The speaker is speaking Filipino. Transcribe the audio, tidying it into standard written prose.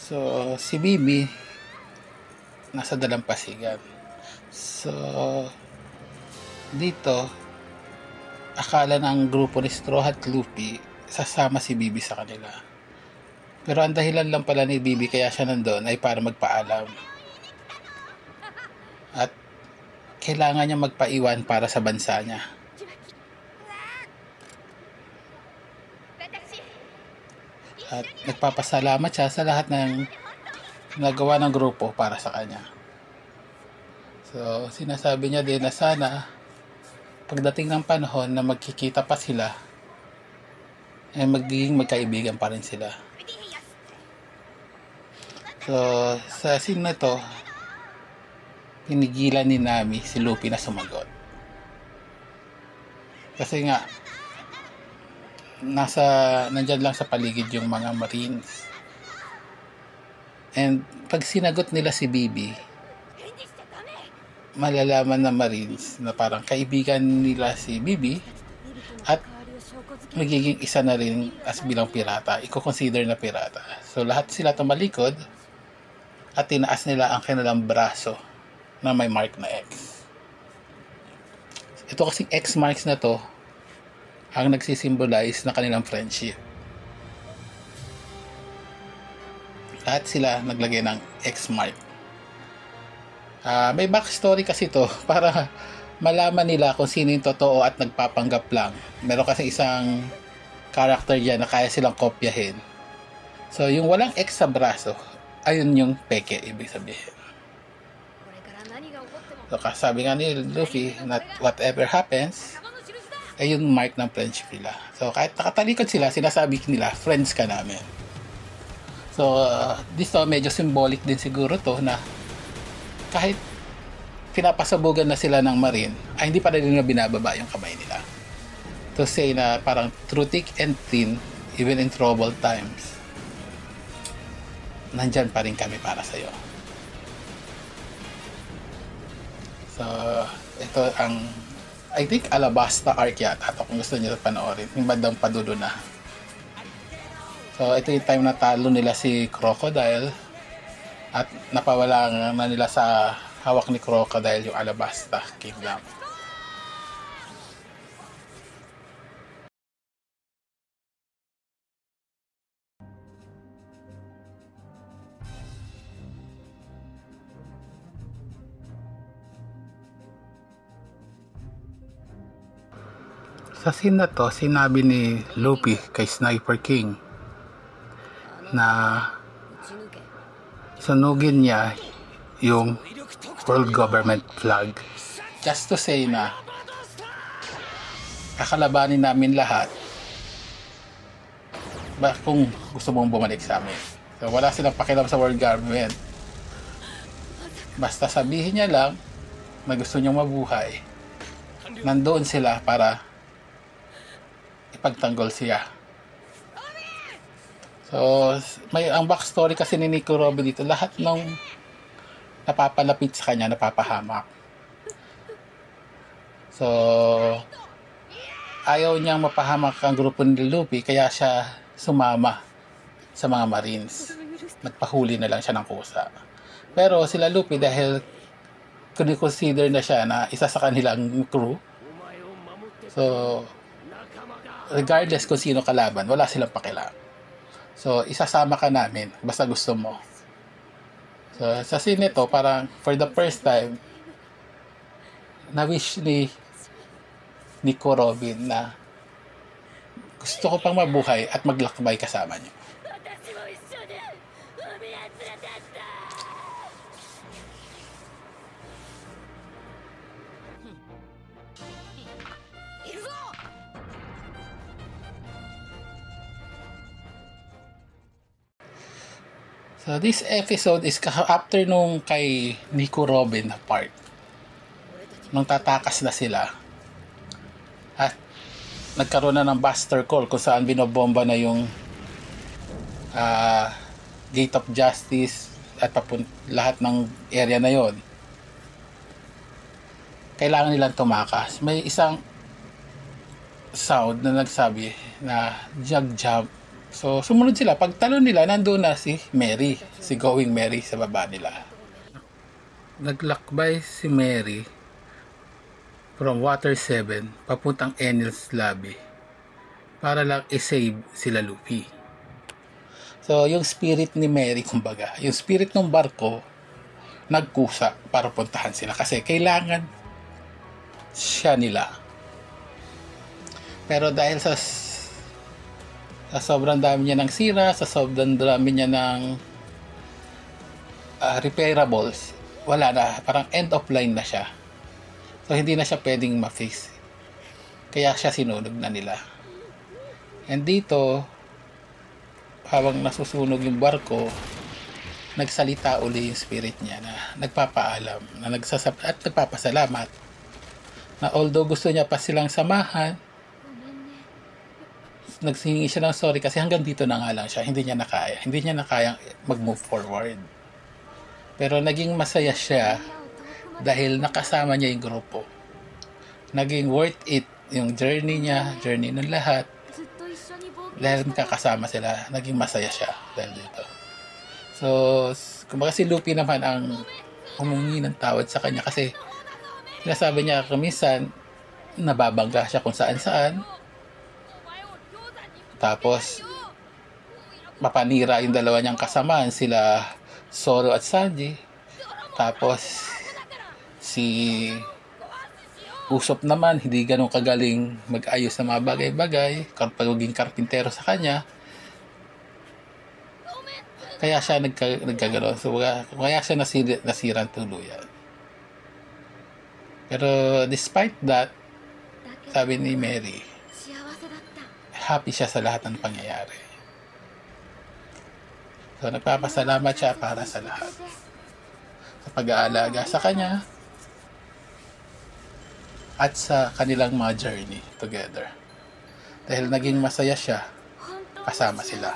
So, si Bibi, nasa Dalampasigan. So, dito, akala ng grupo ni Straw Hat Luffy, sasama si Bibi sa kanila. Pero ang dahilan lang pala ni Bibi kaya siya nandun ay para magpaalam. At kailangan niya magpaiwan para sa bansa niya. At nagpapasalamat siya sa lahat ng nagawa ng grupo para sa kanya. So, sinasabi niya din na sana pagdating ng panahon na magkikita pa sila, ay magiging magkaibigan pa rin sila. So, sa scene na to, pinigilan ni Nami si Luffy na sumagot. Kasi nga, nandyan lang sa paligid yung mga Marines. And pag sinagot nila si Bibi, malalaman na Marines na parang kaibigan nila si Bibi at magiging isa na rin as bilang pirata. Iko-consider na pirata. So lahat sila tumalikod at tinaas nila ang kanilang braso na may mark na X. Ito kasing X marks na to ang nagsisimbolize na kanilang friendship. Lahat sila naglagay ng X mark. May backstory kasi to para malaman nila kung sino yung totoo at nagpapanggap lang. Meron kasi isang character dyan na kaya silang kopyahin. So yung walang X sa braso, ayun yung peke, ibig sabihin. So sabi nga ni Luffy, not whatever happens, ay yung mark ng friendship nila. So kahit nakatalikod sila, sinasabi nila, friends ka namin. So dito medyo symbolic din siguro to na kahit pinapasabugan na sila ng Marine, ay hindi pa rin nila binababa yung kamay nila. To say na parang through thick and thin, even in troubled times, nandyan pa rin kami para sa'yo. So ito ang I think Alabasta arc yata ito kung gusto niyo panoorin, yung bandang padulo na. So ito yung time na talo nila si Crocodile at napawala na nila sa hawak ni Crocodile yung Alabasta Kingdom. Sa scene na to, sinabi ni Luffy kay Sniper King na sunugin niya yung world government flag. Just to say na kakalabanin namin lahat kung gusto mong bumalik sa amin. So wala silang pakialam sa world government. Basta sabihin niya lang na gusto niyang mabuhay. Nandoon sila para ipagtanggol siya. So, ang backstory kasi ni Nico Robin dito, lahat ng napapalapit sa kanya, napapahamak. So, ayaw niyang mapahamak ang grupo ni Luffy, kaya siya sumama sa mga Marines. Nagpahuli na lang siya ng kusa. Pero sila Luffy, dahil kunikonsider na siya na isa sa kanilang crew, so, regardless kung sino kalaban, wala silang pakialam. So, isasama ka namin basta gusto mo. So, sa scene nito, parang for the first time, na-wish ni Nico Robin na gusto ko pang mabuhay at maglakbay kasama niyo. So this episode is after nung kay Nico Robin na part. Nung tatakas na sila. At nagkaroon na ng Buster Call kung saan binobomba na yung Gate of Justice at lahat ng area na yon. Kailangan nilang tumakas. May isang sound na nagsabi na jump So, sumunod sila. Pagtalon nila, nandun na si Mary. Si Going Mary sa baba nila. Naglakbay si Mary from Water 7 papuntang Enel's Lobby para lang i-save sila Luffy. So, yung spirit ni Mary, kumbaga, yung spirit ng barko, nagkusa para puntahan sila kasi kailangan siya nila. Pero dahil sa sobrang dami niya ng sira, sa sobrang dami niya ng repairables, wala na, parang end of line na siya. So hindi na siya pwedeng ma-fix. Kaya siya sinunog na nila. And dito, habang nasusunog yung barko, nagsalita uli yung spirit niya na nagpapaalam, na at nagpapasalamat na although gusto niya pa silang samahan, nagsingi siya ng sorry kasi hanggang dito na nga lang siya, hindi niya nakayang mag-move forward. Pero naging masaya siya dahil nakasama niya yung grupo. Naging worth it yung journey niya, journey ng lahat. Dahil nakakasama sila, naging masaya siya dahil dito. So, kumbaga si Luffy naman ang humingi ng tawad sa kanya kasi sinasabi niya minsan nababangga siya kung saan-saan. Tapos mapanira yung dalawa niyang kasamaan, sila Zoro at Sanji. Tapos si Usopp naman hindi ganun kagaling mag-ayos ng mga bagay-bagay, pagiging karpintero sa kanya. Kaya siya nagkagano'n. So, kaya siya nasirang tuluyan. Pero despite that, sabi ni Mary, happy siya sa lahat ng pangyayari. So, nagpapasalamat siya para sa lahat. Sa pag-aalaga sa kanya at sa kanilang mga journey together. Dahil naging masaya siya, kasama sila.